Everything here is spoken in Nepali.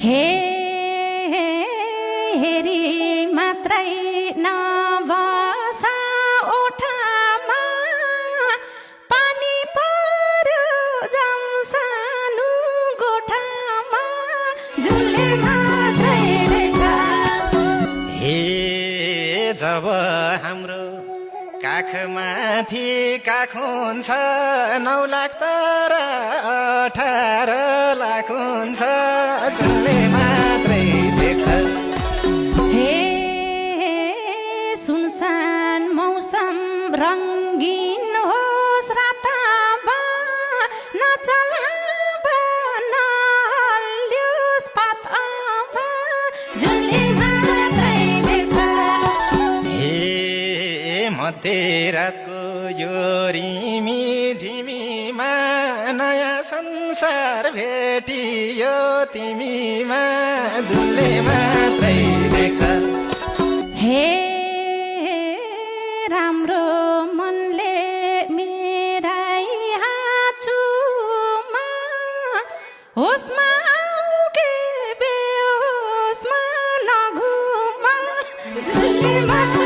हे हेरी मात्रै नबसा ओठामा पानी पर्यो जाउँ सानो गोठामा झुले मात्रै देख्छ। हे जब हाम्रो काखमाथि काख हुन्छ 9 लाख तर 18 लाख हुन्छ झुले मात्रै देख्छ। हे सुनसान मौसम रङ्गीन होस् रातमा नचलाबा नहल्लियोस् पातमा झुले मात्रै देख्छ। हे मध्यरातको यो रिमी झिमीमा नयाँ संसार भेटियो तिमीमा झुले मात्रै देख्छ। हे राम्रो मनले मेरै हाछुमा होसमा आऊ के बेहोसमा नघुमा झुले मात्रै